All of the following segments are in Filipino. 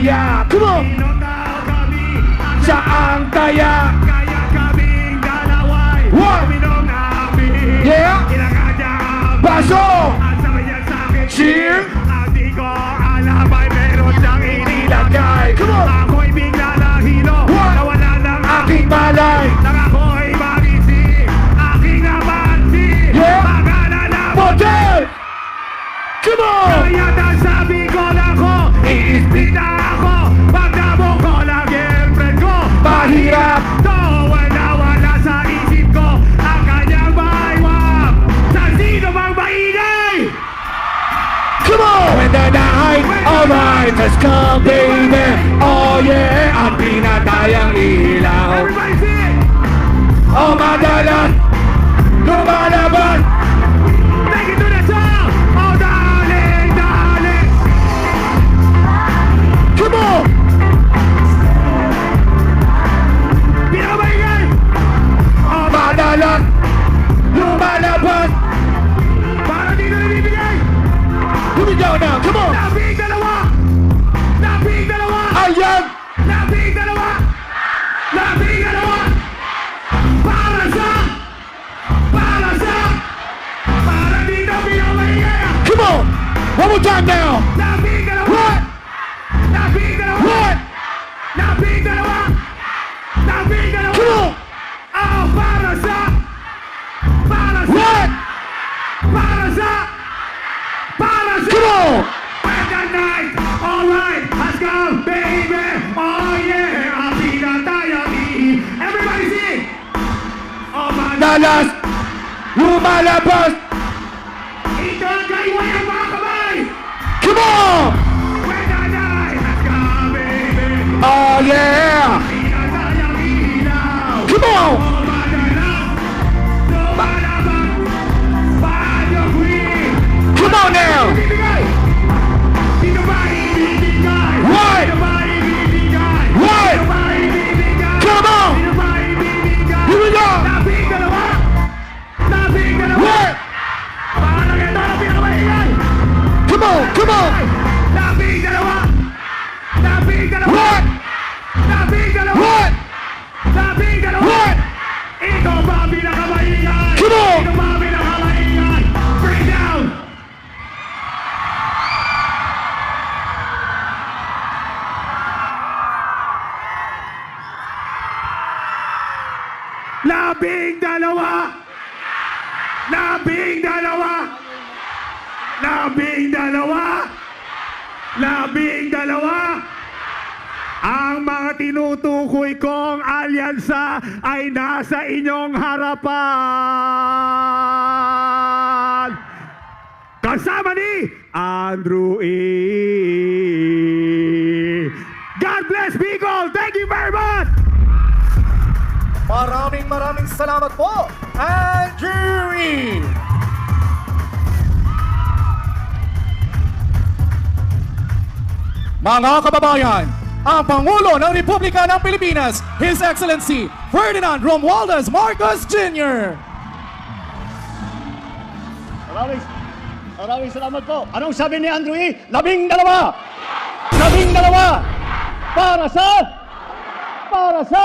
kaya? Come on! Saan kaya? Kaya kaming dalaway What? Minong namin Yeah! Pasok! At sabay yan sa'kin Cheer! At di ko alam ay meron siyang inilagay Come on! Ako'y bigla nahilo What? Nawala ng Aking malay! Nang ako'y magising Aking napansin Yeah! Pagana na Model! Come on! Kaya sabi ko na ko Iispit na ako Pagdamo ko ng girlfriend ko Mahirap! To wala sa isip ko Ang kanyang baywang Sa sino bang maingay Come on! When the night, alright, let's come baby! Oh yeah! Ang pinatayang ilaw! Everybody sing Oh madalas! Lumalaban! Take it to the top Oh darling, darling Come on! Pinakamaingay Oh Madalas! Lumalaban! para dito nabibigay Here we go now! Come on! Labing dalawa Labing dalawa Ayan! Labing dalawa Labing dalawa Para dito pinakamaingay Come on! One more time now! Labing dalawa What? Labing dalawa What? Labing dalawa Labing dalawa Come on! Oh, para sa What? Come on! When the night, alright, has come, baby. Oh yeah, I'll be the diary. Everybody sing. Oh my God. Dalas! Lumalabas! Ito ang kaiwan ng mga kamay. Come on! When the night has come, baby. Oh yeah! Be the diary now. Come on! Oh my God. Lumalaban. Banyo queen. Come on now! Ibibigay. Dito ba ibibigay? What? Dito ba ibibigay? What? Dito ba ibibigay? Come on! Dito ba ibibigay? Here we go! Labing dalawa! Labing dalawa! What? Parang ito ang pinakamaingay! Come on! Come on! Labing dalawa! Labing dalawa! What? Labing dalawa! What? Labing dalawa! What? Ito ba ang pinakamaingay? Come on! Ito ba ang pinakamaingay? Bring down! Labing dalawa! Labing dalawa! Labing dalawa! Labing dalawa! Ang mga tinutukoy kong alyansa ay nasa inyong harapan! Kasama ni Andrew E. God bless Bicol! Thank you very much! Maraming salamat po, Andrew E. Mga kababayan, ang Pangulo ng Republika ng Pilipinas, His Excellency Ferdinand Romualdez Marcos Jr. Maraming salamat po. Anong sabi ni Andrew E? 12! 12! Para sa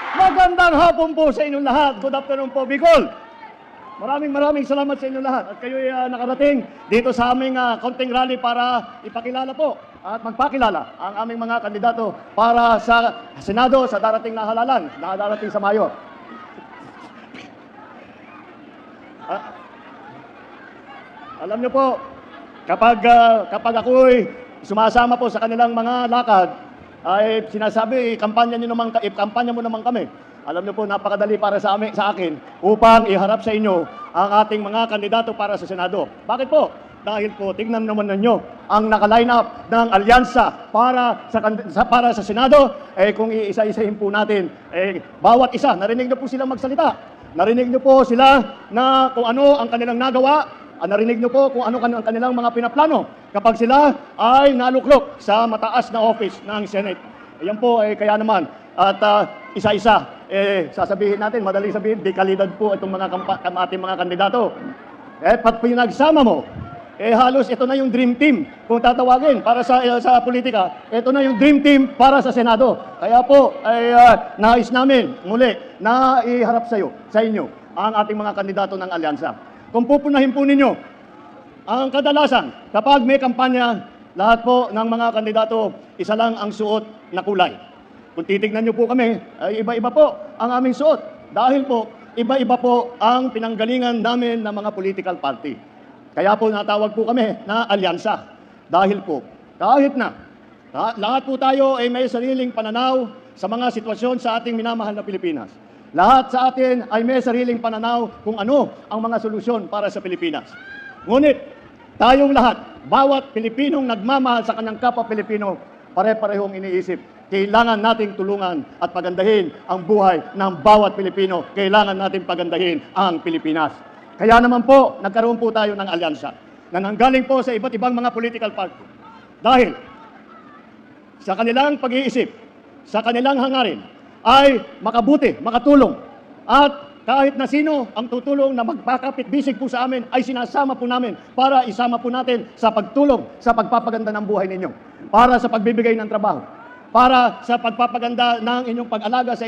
magandang hapon po sa inyong lahat. Good afternoon po, Bicol. Maraming salamat sa inyong lahat. At kayo'y nakarating dito sa aming konting rally para ipakilala po at magpakilala ang aming mga kandidato para sa Senado sa darating na halalan, na darating sa Mayo. Alam niyo po, kapag ako'y sumasama po sa kanilang mga lakad, ay sinasabi, kampanya mo naman kami. Alam niyo po, napakadali para sa akin upang iharap sa inyo ang ating mga kandidato para sa Senado. Bakit po? Dahil po, tingnan naman ninyo ang naka-line up ng alyansa para sa Senado. Kung iisa-isahin po natin, bawat isa, narinig niyo po silang magsalita. Narinig niyo po sila na kung ano ang kanilang nagawa. Narinig niyo po kung ano ang kanilang mga pinaplano kapag sila ay naluklok sa mataas na office ng Senate. Yan po, kaya naman. At isa-isa, sasabihin natin, madaling sabihin, di kalidad po itong ating mga kandidato. Pat pinagsama mo halos ito na yung dream team kung tatawagin para sa politika. Ito na yung dream team para sa Senado. Kaya po ay nais namin muli na iharap sa inyo ang ating mga kandidato ng alyansa. Kung pupunahin po ninyo ang kadalasan kapag may kampanya, lahat po ng mga kandidato isa lang ang suot na kulay. Kung titignan nyo po kami, ay iba-iba po ang aming suot dahil po iba-iba po ang pinanggalingan namin ng mga political party. Kaya po natawag po kami na alyansa. Dahil po, kahit na lahat po tayo ay may sariling pananaw sa mga sitwasyon sa ating minamahal na Pilipinas. Lahat sa atin ay may sariling pananaw kung ano ang mga solusyon para sa Pilipinas. Ngunit, tayong lahat, bawat Pilipinong nagmamahal sa kanyang kapwa Pilipino, pare-parehong iniisip. Kailangan nating tulungan at pagandahin ang buhay ng bawat Pilipino. Kailangan nating pagandahin ang Pilipinas. Kaya naman po, nagkaroon po tayo ng alyansa na nanggaling po sa iba't ibang mga political party. Dahil sa kanilang pag-iisip, sa kanilang hangarin, ay makabuti, makatulong. At kahit na sino ang tutulong na magpakapit bisig po sa amin, ay sinasama po namin para isama po natin sa pagtulong sa pagpapaganda ng buhay ninyo. Para sa pagbibigay ng trabaho. Para sa pagpapaganda ng inyong pag-alaga sa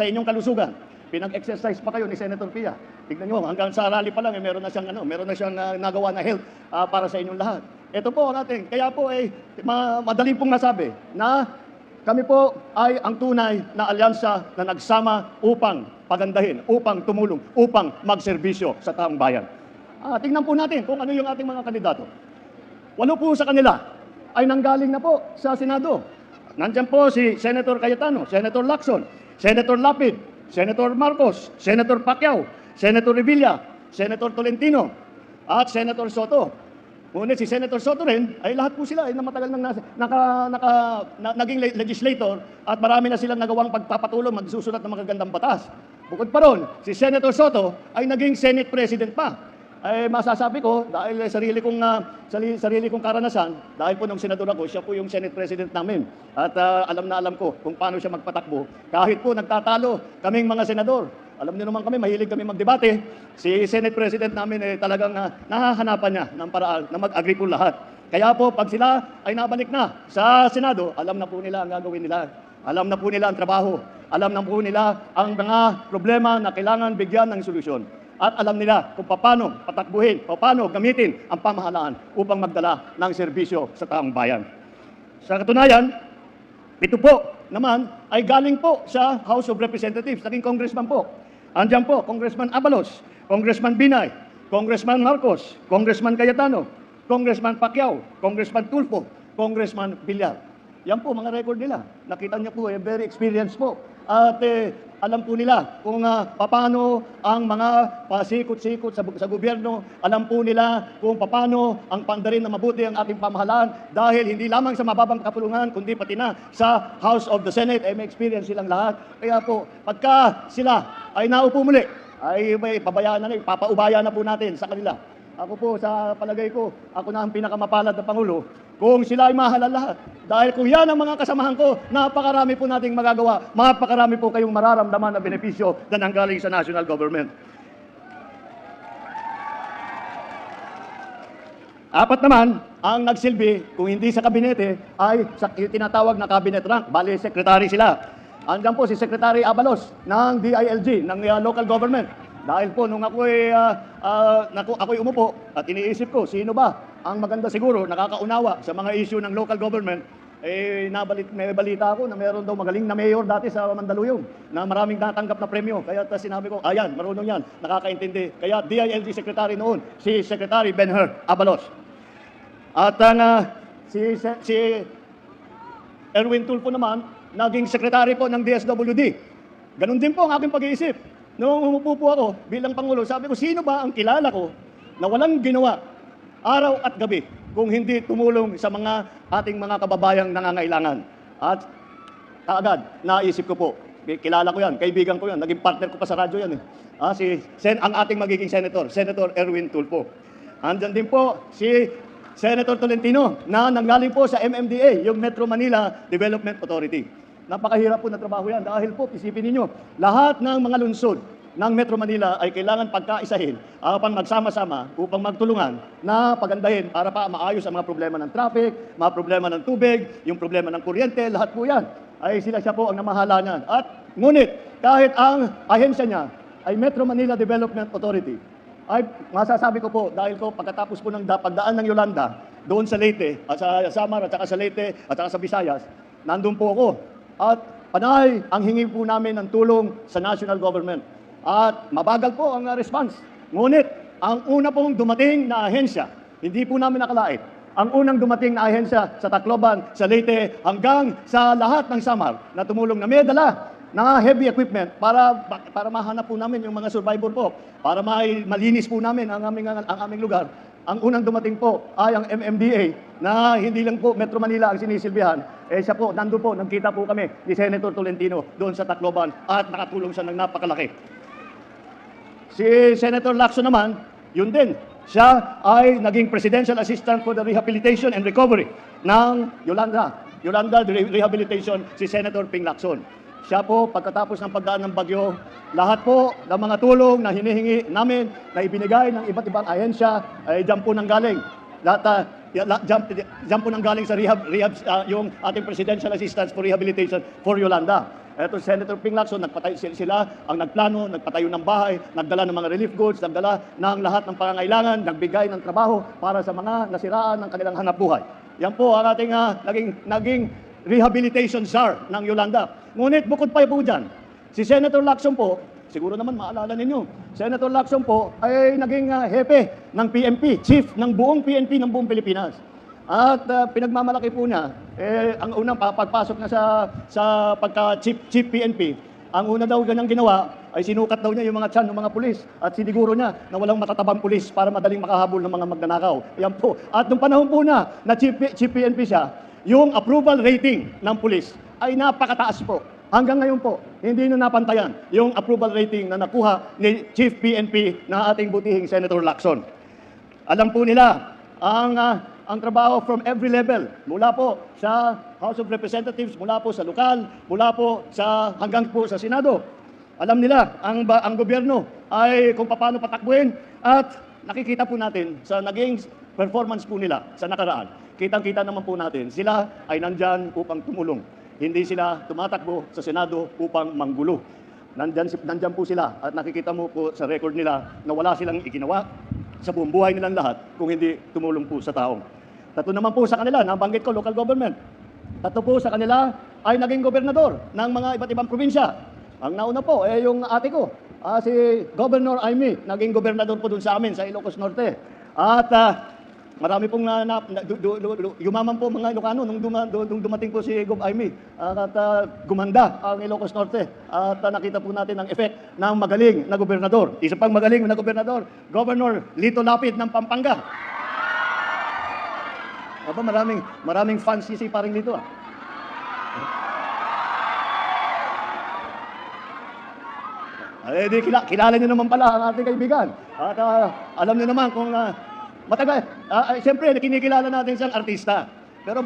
inyong kalusugan. Pinag-exercise pa kayo ni Senator Pia. Tignan nyo, hanggang sa rally pa lang, meron na siyang nagawa na health para sa inyong lahat. Ito po ang ating, kaya po madali pong masabi na kami po ay ang tunay na alyansa na nagsama upang pagandahin, upang tumulong, upang magserbisyo sa taong bayan. Tingnan po natin kung ano yung ating mga kandidato. 8 po sa kanila ay nanggaling na po sa Senado. Nandiyan po si Senator Cayetano, Senator Lacson, Senator Lapid, Senator Marcos, Senator Pacquiao, Senator Revilla, Senator Tolentino, at Senator Soto. Ngunit si Senator Soto rin, ay lahat po sila ay matagal nang naging legislator at marami na silang nagawang pagpapatulong, magsusulat ng magagandang batas. Bukod pa ron, si Senator Soto ay naging Senate President pa. Ay masasabi ko, dahil sarili kong karanasan, dahil po nung senador ako, siya po yung Senate President namin. At alam na alam ko kung paano siya magpatakbo. Kahit po nagtatalo kaming mga senador. Alam niyo naman kami, mahilig kami magdebate. Si Senate President namin talagang nahahanapan niya ng paraan na mag-agree po lahat. Kaya po, pag sila ay nabalik na sa Senado, alam na po nila ang gagawin nila. Alam na po nila ang trabaho. Alam na po nila ang mga problema na kailangan bigyan ng solusyon. At alam nila kung paano patakbuhin, paano gamitin ang pamahalaan upang magdala ng serbisyo sa taong bayan. Sa katunayan, ito po naman ay galing po sa House of Representatives, naging congressman po. Andiyan po, Congressman Abalos, Congressman Binay, Congressman Marcos, Congressman Cayetano, Congressman Pacquiao, Congressman Tulfo, Congressman Villar. Yan po mga record nila. Nakita niyo po, very experienced po. At alam po nila kung paano ang mga pasikot-sikot sa gobyerno. Alam po nila kung paano ang pandarin na mabuti ang ating pamahalaan dahil hindi lamang sa mababang kapulungan kundi pati na sa House of the Senate ay may experience silang lahat. Kaya po, pagka sila ay naupo muli, ay may pabayaan na, papaubaya na po natin sa kanila. Ako po, sa palagay ko, ako na ang pinakamapalad na Pangulo kung sila ay mahalal lahat. Dahil kung yan ang mga kasamahan ko, napakarami po nating magagawa, napakarami po kayong mararamdaman na benepisyo na nanggaling sa national government. 4 naman ang nagsilbi, kung hindi sa kabinete, ay sa tinatawag na cabinet rank. Bali, secretary sila. Andiyan po si Secretary Abalos ng DILG, ng local government. Dahil po, nung ako'y umupo at iniisip ko, sino ba ang maganda siguro, nakakaunawa sa mga issue ng local government, may balita ako na meron daw magaling na mayor dati sa Mandaluyong na maraming natanggap na premyo. Kaya sinabi ko, ayan, marunong yan, nakakaintindi. Kaya DILG Secretary noon, si Secretary Benher Abalos. At si Erwin Tulfo naman, naging Secretary po ng DSWD. Ganon din po ang aking pag-iisip. Noong umupo po ako bilang Pangulo, sabi ko, sino ba ang kilala ko na walang ginawa araw at gabi kung hindi tumulong sa ating mga kababayang nangangailangan? At kaagad, naisip ko po, kilala ko yan, kaibigan ko yan, naging partner ko pa sa radyo yan. Ang ating magiging Senator Erwin Tulfo. Andyan din po si Senator Tolentino na nanggaling po sa MMDA, yung Metro Manila Development Authority. Napakahirap po na trabaho yan dahil po, isipin ninyo, lahat ng mga lungsod ng Metro Manila ay kailangan pagkaisahin upang magsama-sama upang magtulungan na pagandahin para pa maayos ang mga problema ng traffic, mga problema ng tubig, yung problema ng kuryente, lahat po yan ay siya po ang namahala niyan. At ngunit kahit ang ahensya niya ay Metro Manila Development Authority, ay masasabi ko po dahil ko pagkatapos po ng pagdaan ng Yolanda doon sa Leyte at sa Samar at saka sa Leyte at saka sa Visayas, nandun po ako. At panay ang hingi po namin ng tulong sa national government. At mabagal po ang response. Ngunit ang una pong dumating na ahensya, hindi po namin nakalait. Ang unang dumating na ahensya sa Tacloban, sa Leyte, hanggang sa lahat ng Samar na tumulong na may dala na heavy equipment para mahanap po namin yung mga survivor po, para malinis po namin ang aming lugar. Ang unang dumating po ay ang MMDA na hindi lang po Metro Manila ang sinisilbihan. Siya po, nandun po, nagkita po kami ni Senator Tolentino doon sa Tacloban at nakatulong siya ng napakalaki. Si Senator Lacson naman, yun din. Siya ay naging Presidential Assistant for the Rehabilitation and Recovery ng Yolanda Rehabilitation, si Senator Ping Lacson. Siya po, pagkatapos ng pagdaan ng bagyo, lahat po ng mga tulong na hinihingi namin, na ibinigay ng iba't ibang ahensya, ay dyan po nang galing. Dyan po nang galing sa yung ating Presidential Assistance for Rehabilitation for Yolanda. Ito, Senator Ping Lacson, sila ang nagplano, nagpatayo ng bahay, nagdala ng mga relief goods, nagdala ng lahat ng pangangailangan, nagbigay ng trabaho para sa mga nasiraan ng kanilang hanapbuhay. Yan po ang ating naging rehabilitation czar ng Yolanda. Ngunit bukod pa po dyan, si Senator Lacson po, siguro naman maalala ninyo, Senator Lacson po ay naging hepe ng PNP, chief ng buong PNP ng buong Pilipinas. At pinagmamalaki po niya, ang unang pagpasok na sa pagka-chief PNP, ang una daw ganyang ginawa ay sinukat daw niya yung mga tiyan ng mga pulis at siniguro niya na walang matatabang pulis para madaling makahabol ng mga magnanakaw. Yan po. At nung panahon po na chief PNP siya, yung approval rating ng pulis ay napakataas po. Hanggang ngayon po, hindi na napantayan yung approval rating na nakuha ni Chief PNP na ating butihing Senator Lacson. Alam po nila ang trabaho from every level, mula po sa House of Representatives, mula po sa lokal, mula po hanggang po sa Senado. Alam nila ang gobyerno ay kung paano patakbuhin at nakikita po natin sa naging performance po nila sa nakaraan. Kitang-kita naman po natin, sila ay nandyan upang tumulong. Hindi sila tumatakbo sa Senado upang manggulo. Nandyan po sila at nakikita mo po sa record nila na wala silang iginawa sa buong buhay nilang lahat kung hindi tumulong po sa taong. Tatlo naman po sa kanila, nabanggit ko, local government. Tatlo po sa kanila ay naging gobernador ng mga iba't ibang probinsya. Ang nauna po, yung ate ko, si Governor Aimee, naging gobernador po dun sa amin, sa Ilocos Norte. At marami pong yumaman po mga Ilocano nung dumating po si Gov. Aimee at gumanda ang Ilocos Norte at nakita po natin ang effect ng magaling na gobernador. Isa pang magaling na gobernador, Governor Lito Lapid ng Pampanga. Aba, maraming fans si paring Lito. Kilala niyo naman pala ang ating kaibigan. At alam niyo naman kung matagal, siyempre, kinikilala natin siyang artista. Pero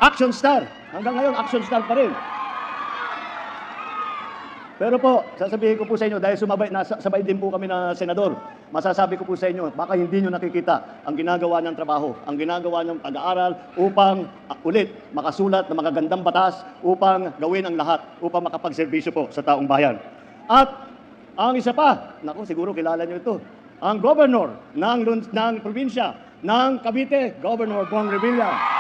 action star. Hanggang ngayon, action star pa rin. Pero po, sasabihin ko po sa inyo, dahil sabay din po kami na senador, masasabi ko po sa inyo, baka hindi nyo nakikita ang ginagawa ng trabaho, ang ginagawa ng pag-aaral upang ulit makasulat ng magagandang batas upang gawin ang lahat, upang makapagserbisyo po sa taong bayan. At ang isa pa, naku, siguro kilala nyo ito, ang governor ng probinsya ng Cavite, Governor Bong Revilla.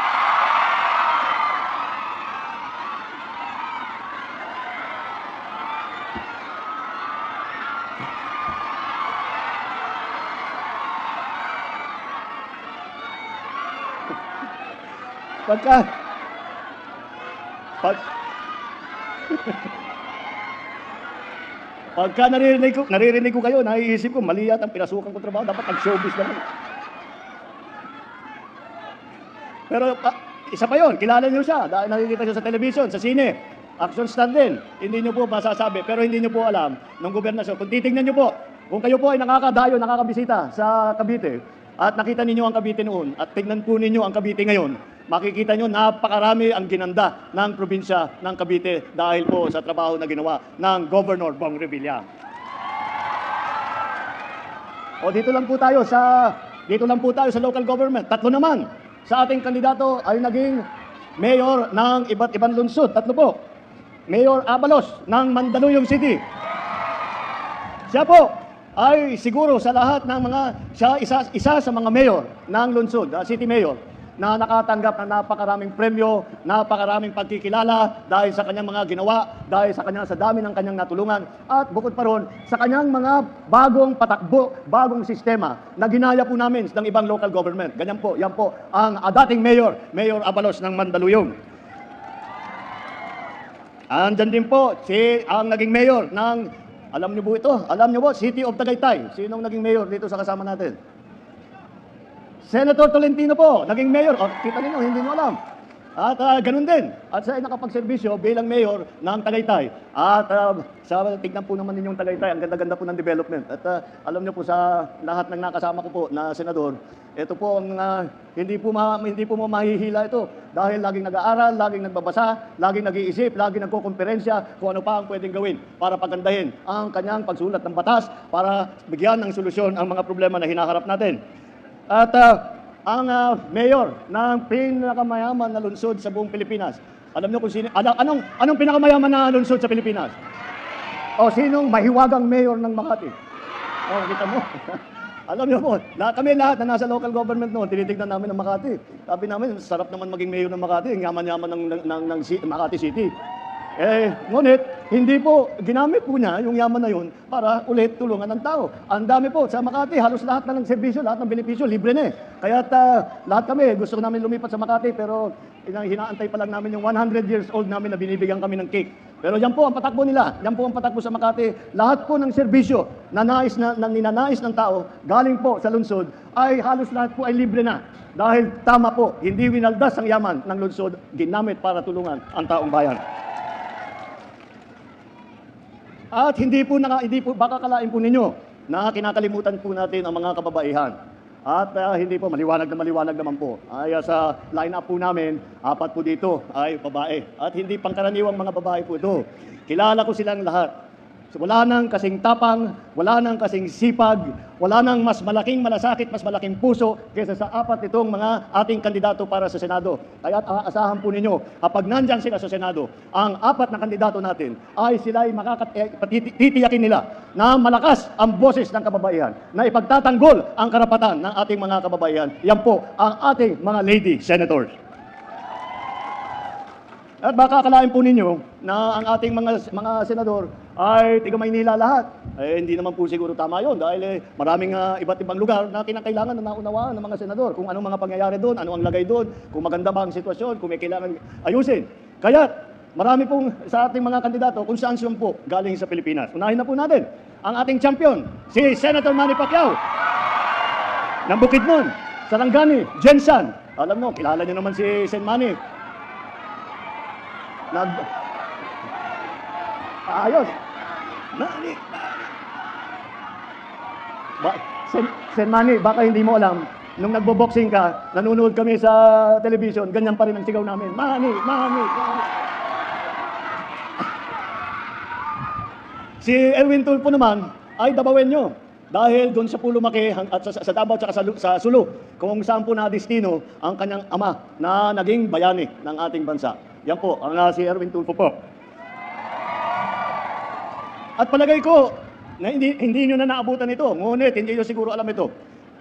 Pagka naririnig ko kayo, naiisip ko, mali yata ang pinasukan ko trabaho, dapat nag-showbiz naman. Pero isa pa yon, kilala niyo siya, dahil nakikita siya sa television, sa sine, action star din. Hindi niyo po masasabi, pero hindi niyo po alam ng gobernasyon. Kung titingnan niyo po, kung kayo po ay nakakadayo, nakakabisita sa Cavite, at nakita ninyo ang Cavite noon, at tignan po ninyo ang Cavite ngayon, makikita nyo napakarami ang ginanda ng probinsya ng Cavite dahil po sa trabaho na ginawa ng Governor Bong Revilla. O dito lang po tayo sa local government. Tatlo naman sa ating kandidato ay naging mayor ng iba't ibang lungsod. Tatlo po. Mayor Abalos ng Mandaluyong City. Siya po ay siguro sa lahat ng mga, siya isa sa mga mayor ng lungsod, city mayor, na nakatanggap ng napakaraming premyo, napakaraming pagkikilala dahil sa kanyang mga ginawa, dahil sa dami ng kanyang natulungan, at bukod pa ron, sa kanyang mga bagong patakbo, bagong sistema na ginaya po namin ng ibang local government. Ganyan po, yan po ang dating mayor, Mayor Abalos ng Mandaluyong. Andyan din po ang naging mayor ng, alam niyo po ito, alam niyo po, City of Tagaytay. Sinong naging mayor dito sa kasama natin? Senator Tolentino po, naging mayor. O, kita niyo, hindi niyo alam. At ganun din. At siya ay nakapagserbisyo bilang mayor ng Tagaytay. At tignan po naman ninyong Tagaytay, ang ganda-ganda po ng development. At alam niyo po sa lahat ng nakasama ko po na senador, ito po ang hindi po mahihila ito. Dahil laging nag-aaral, laging nagbabasa, laging nag-iisip, laging nagkukonferensya kung ano pa ang pwedeng gawin para pagandahin ang kanyang pagsulat ng batas para bigyan ng solusyon ang mga problema na hinaharap natin. At ang mayor ng pinakamayaman na lungsod sa buong Pilipinas. Alam niyo kung sino, anong pinakamayaman na lungsod sa Pilipinas? O sinong mahiwagang mayor ng Makati? O, kita mo. Alam niyo po, kami lahat na nasa local government noon, tinitignan namin ang Makati. Sabi namin, sarap naman maging mayor ng Makati, ang yaman-yaman ng Makati City. Ngunit, hindi po, ginamit po niya yung yaman na yun para ulit tulungan ng tao. Ang dami po, sa Makati, halos lahat na ng serbisyo, lahat ng benepisyo, libre na eh. Kaya lahat kami, gusto namin lumipat sa Makati, pero hinaantay pa lang namin yung 100 years old namin na binibigyan kami ng cake. Pero yan po ang patakbo nila, yan po ang patakbo sa Makati. Lahat po ng serbisyo na ninanais ng tao, galing po sa lungsod, ay halos lahat po ay libre na. Dahil tama po, hindi winaldas ang yaman ng lungsod, ginamit para tulungan ang taong bayan. At hindi po baka kalain po ninyo na kinakalimutan po natin ang mga kababaihan. At hindi po, maliwanag naman po. Ay sa line-up po namin, 4 po dito ay babae. At hindi pangkaraniwang mga babae po ito. Kilala ko silang lahat. Wala nang kasing tapang, wala nang kasing sipag, wala nang mas malaking malasakit, mas malaking puso kaysa sa 4 itong mga ating kandidato para sa Senado. Kaya aasahan po ninyo, kapag nandyan sila sa Senado, ang 4 na kandidato natin ay sila ay titiyakin nila na malakas ang boses ng kababaihan, na ipagtatanggol ang karapatan ng ating mga kababaihan. Yan po ang ating mga lady senators. At baka akalain po ninyo na ang ating mga senador ay tiga Maynila lahat. Hindi naman po siguro tama yun dahil maraming iba't ibang lugar na kinakailangan na naunawaan ng mga senador kung anong mga pangyayari doon, ano ang lagay doon, kung maganda ba ang sitwasyon, kung may kailangan ayusin. Kaya marami pong sa ating mga kandidato kung saan po galing sa Pilipinas. Unahin na po natin ang ating champion, si Senator Manny Pacquiao ng Bukidnon, Sarangani, Jensan. Alam mo, kilala niyo naman si Sen Manny. Ayos. Manny. Sen Manny, baka hindi mo alam, nung nagbo-boxing ka, nanonood kami sa television, ganyan pa rin ang sigaw namin. Manny, Manny, Manny. Si Erwin Tulfo naman ay Dabawenyo. Dahil doon sa po lumaki at sa Davao at sa Sulu, kung saan po na destino ang kanyang ama na naging bayani ng ating bansa. Yan po, ang si Erwin Tulfo po. At palagay ko, na hindi nyo na naabutan ito, ngunit hindi nyo siguro alam ito.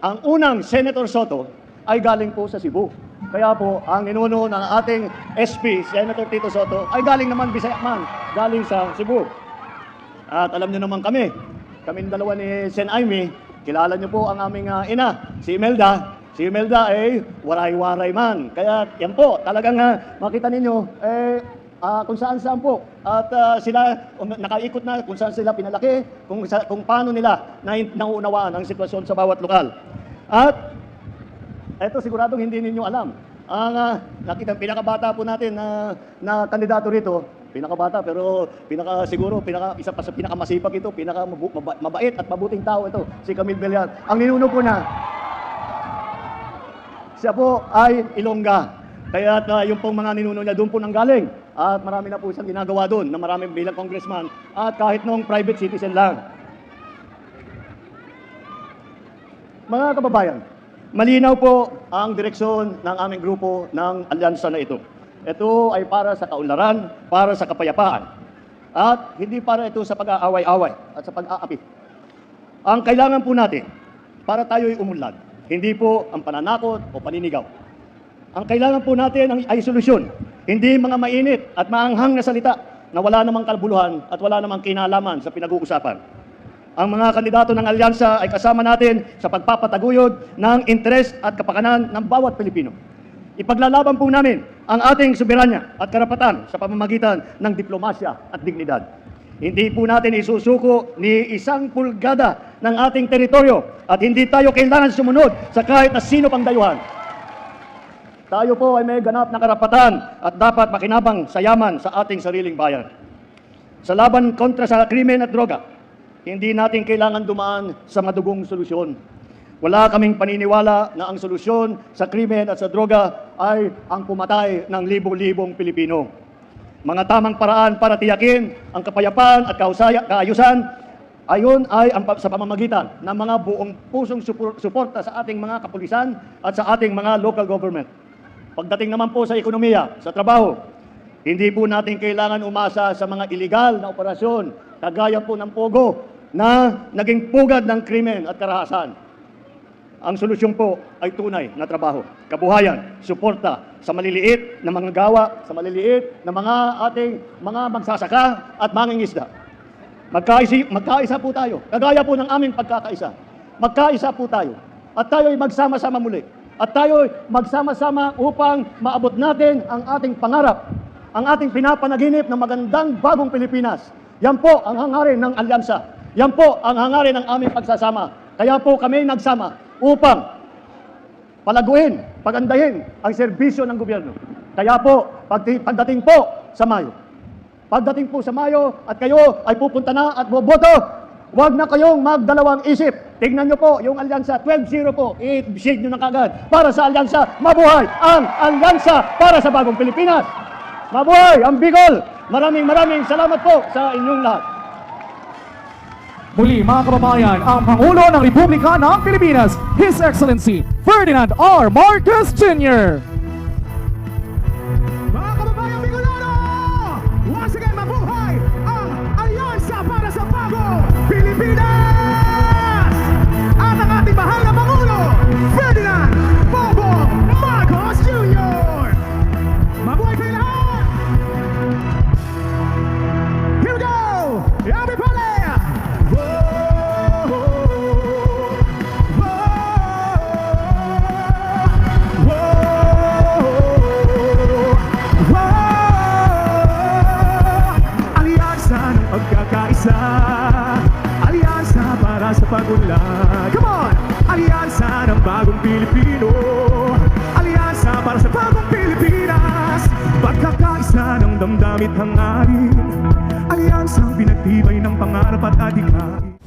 Ang unang Senator Soto ay galing po sa Cebu. Kaya po, ang ninuno ng ating SP, Senator Tito Soto, ay galing naman Bisaya man, galing sa Cebu. At alam nyo naman kaming dalawa ni Sen Aimee, kilala nyo po ang aming ina, si Imelda. Si Imelda ay waray-waray man. Kaya yan po, talagang makita ninyo, kung saan-saan po. At sila nakaikot na kung saan sila pinalaki, kung paano nila nauunawaan ang sitwasyon sa bawat lokal. At eto siguradong hindi ninyo alam. Ang pinakabata po natin na kandidato rito, pinakabata pero isa pa sa pinakamasipag ito, pinakamabait at mabuting tao ito, si Camille Villar. Ang ninuno po na, siya po ay Ilongga. Kaya yung pong mga ninuno niya doon po nanggaling. At marami na po siyang ginagawa doon na marami bilang congressman at kahit noong private citizen lang. Mga kababayan, malinaw po ang direksyon ng aming grupo ng alyansa na ito. Ito ay para sa kaunlaran, para sa kapayapaan, at hindi para ito sa pag-aaway-away at sa pag-aapi. Ang kailangan po natin para tayo'y umunlad, hindi po ang pananakot o paninigaw. Ang kailangan po natin ay solusyon, hindi mga mainit at maanghang na salita na wala namang kalbuluhan at wala namang kinalaman sa pinag-uusapan. Ang mga kandidato ng alyansa ay kasama natin sa pagpapataguyod ng interes at kapakanan ng bawat Pilipino. Ipaglalaban po namin ang ating soberanya at karapatan sa pamamagitan ng diplomasya at dignidad. Hindi po natin isusuko ni isang pulgada ng ating teritoryo at hindi tayo kailangan sumunod sa kahit na sino pang dayuhan. Tayo po ay may ganap na karapatan at dapat makinabang sa yaman sa ating sariling bayan. Sa laban kontra sa krimen at droga, hindi natin kailangan dumaan sa madugong solusyon. Wala kaming paniniwala na ang solusyon sa krimen at sa droga ay ang pumatay ng libo-libong Pilipino. Mga tamang paraan para tiyakin ang kapayapaan at kaayusan ayon ay sa pamamagitan ng mga buong pusong suporta sa ating mga kapulisan at sa ating mga local government. Pagdating naman po sa ekonomiya, sa trabaho, hindi po natin kailangan umasa sa mga iligal na operasyon, kagaya po ng Pogo, na naging pugad ng krimen at karahasan. Ang solusyon po ay tunay na trabaho, kabuhayan, suporta sa maliliit na mga gawa, sa maliliit na mga ating mga magsasaka at mangingisda. Magkaisa po tayo, kagaya po ng aming pagkakaisa. Magkaisa po tayo at tayo ay magsama-sama muli. At tayo magsama-sama upang maabot natin ang ating pangarap, ang ating pinapanaginip ng magandang bagong Pilipinas. Yan po ang hangarin ng alyansa. Yan po ang hangarin ng aming pagsasama. Kaya po kami nagsama upang palaguin, pagandahin ang serbisyo ng gobyerno. Kaya po, pagdating po sa Mayo at kayo ay pupunta na at boboto, huwag na kayong magdalawang isip. Tingnan nyo po, yung alyansa, 12-0 po, i-shade nyo na kagad. Para sa alyansa, mabuhay ang alyansa para sa bagong Pilipinas. Mabuhay ang Bicol. Maraming salamat po sa inyong lahat. Muli mga kababayan, ang Pangulo ng Republika ng Pilipinas, His Excellency Ferdinand R. Marcos Jr. Mga kababayang Bicolano, once again, mabuhay ang alyansa para sa bagong Pilipinas! At ang ating mahal na Pangulo, Ferdinand Bongbong Marcos Jr. Mabuhay kayo lahat! Here we go! Everybody! Pagkakaisa, alyansa para sa pagunlad. Come on! Alyansa ng bagong Pilipino, alyansa para sa bagong Pilipinas. Pagkakaisa ng damdamit hangarin, alyansang pinagtibay ng pangarap at adhikain.